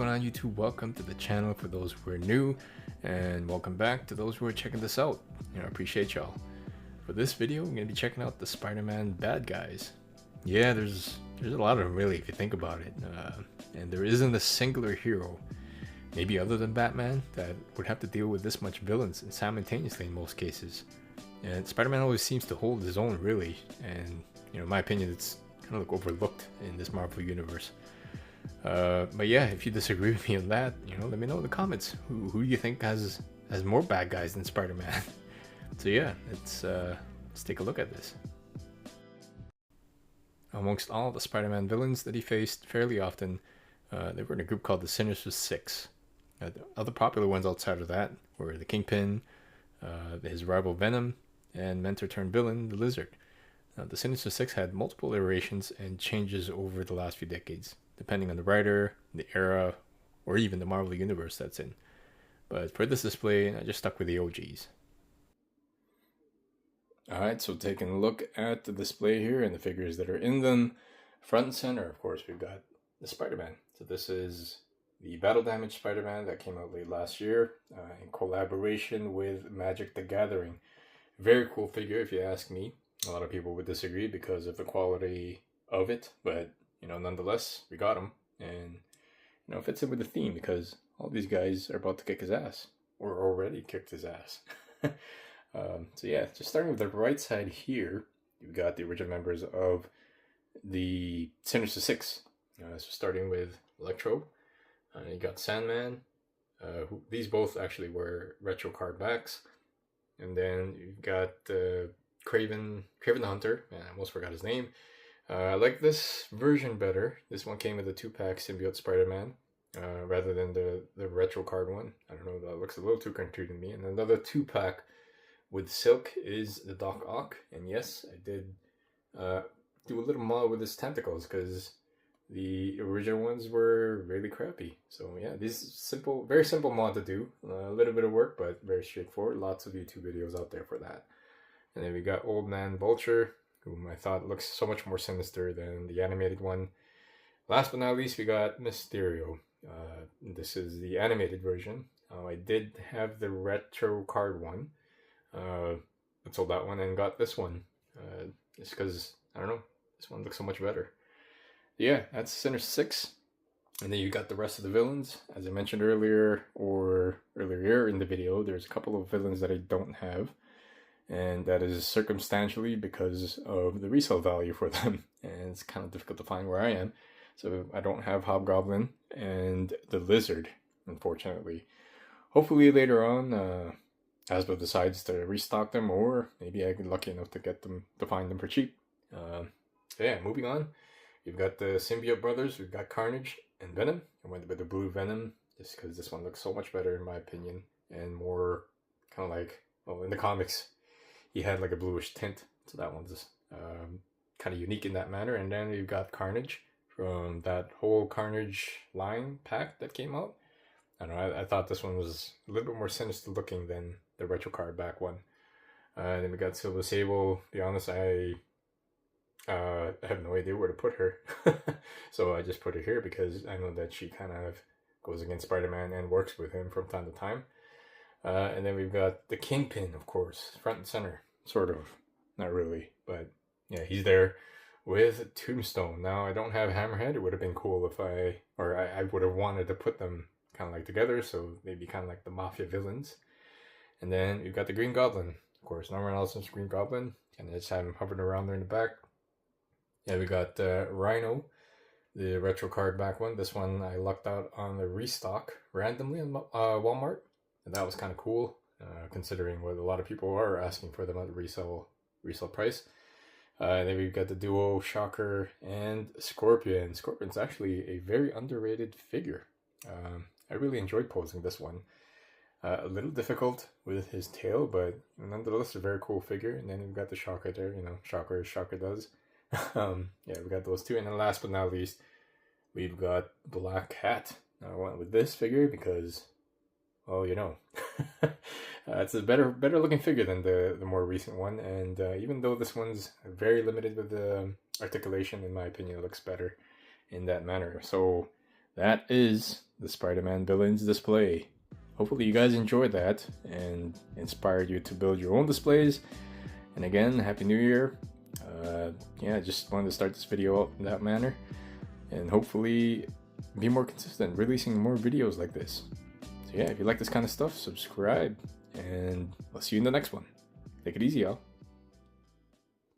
going on YouTube? Welcome to the channel for those who are new, and welcome back to those who are checking this out. I appreciate y'all. For this video, I'm going to be checking out the Spider-Man bad guys. Yeah, there's a lot of them really if you think about it. And there isn't a singular hero, maybe other than Batman, that would have to deal with this much villains and simultaneously in most cases. And Spider-Man always seems to hold his own really, and in my opinion it's kind of like overlooked in this Marvel universe. But yeah, if you disagree with me on that, let me know in the comments. Who do you think has more bad guys than Spider-Man? So yeah, let's take a look at this. Amongst all the Spider-Man villains that he faced fairly often, they were in a group called the Sinister Six. The other popular ones outside of that were the Kingpin, his rival Venom, and mentor-turned-villain, the Lizard. The Sinister Six had multiple iterations and changes over the last few decades, depending on the writer, the era, or even the Marvel universe that's in. But for this display, I just stuck with the OGs. Alright, so taking a look at the display here and the figures that are in them, front and center, of course, we've got the Spider-Man. So this is the Battle Damage Spider-Man that came out late last year in collaboration with Magic the Gathering. Very cool figure if you ask me. A lot of people would disagree because of the quality of it, but nonetheless, we got him, and it fits in with the theme because all these guys are about to kick his ass, or already kicked his ass. So yeah, just starting with the right side here, you've got the original members of the Sinister Six. So starting with Electro, you got Sandman. These both actually were retro card backs, and then you've got Craven the Hunter. Man, I almost forgot his name. I like this version better. This one came with a 2-pack symbiote Spider-Man rather than the retro card one. I don't know, that looks a little too cartoony to me. And another 2-pack with Silk is the Doc Ock. And yes, I did do a little mod with his tentacles because the original ones were really crappy. So yeah, this very simple mod to do. A little bit of work, but very straightforward. Lots of YouTube videos out there for that. And then we got Old Man Vulture, whom I thought looks so much more sinister than the animated one. Last but not least, we got Mysterio. This is the animated version. I did have the retro card one. I sold that one and got this one. Just because, I don't know, this one looks so much better. Yeah, that's Sinister Six. And then you got the rest of the villains. As I mentioned earlier in the video, there's a couple of villains that I don't have. And that is circumstantially because of the resale value for them. And it's kind of difficult to find where I am. So I don't have Hobgoblin and the Lizard, unfortunately. Hopefully later on, Hasbro decides to restock them, or maybe I get lucky enough to find them for cheap. So yeah, moving on. You've got the Symbiote Brothers. We've got Carnage and Venom. I went with the blue Venom just because this one looks so much better in my opinion. And more kind of like, well, in the comics, he had like a bluish tint, so that one's kind of unique in that manner. And then you've got Carnage from that whole Carnage line pack that came out. I don't know, I thought this one was a little bit more sinister looking than the retro card back one. And then we got Silver Sable. To be honest, I have no idea where to put her. So I just put her here because I know that she kind of goes against Spider-Man and works with him from time to time. And then we've got the Kingpin, of course, front and center, sort of, not really, but yeah, he's there with Tombstone. Now, I don't have Hammerhead. It would have been cool if I would have wanted to put them kind of like together, so they'd be kind of like the Mafia villains. And then you've got the Green Goblin, of course, Norman Osborn's Green Goblin, and I just have him hovering around there in the back. Yeah, we got Rhino, the retro card back one. This one I lucked out on the restock randomly on Walmart. And that was kind of cool, considering what a lot of people are asking for them at the resale price. And then we've got the duo Shocker and Scorpion. Scorpion's actually a very underrated figure. I really enjoyed posing this one. A little difficult with his tail, but nonetheless a very cool figure. And then we've got the Shocker there, Shocker as Shocker does. Yeah, we got those two. And then last but not least, we've got Black Cat. Now I went with this figure because, well, it's a better looking figure than the more recent one. And even though this one's very limited with the articulation, in my opinion, it looks better in that manner. So that is the Spider-Man villains display. Hopefully you guys enjoyed that and inspired you to build your own displays. And again, Happy New Year. Yeah, I just wanted to start this video out in that manner, and hopefully be more consistent, releasing more videos like this. So yeah, if you like this kind of stuff, subscribe, and I'll see you in the next one. Take it easy, y'all.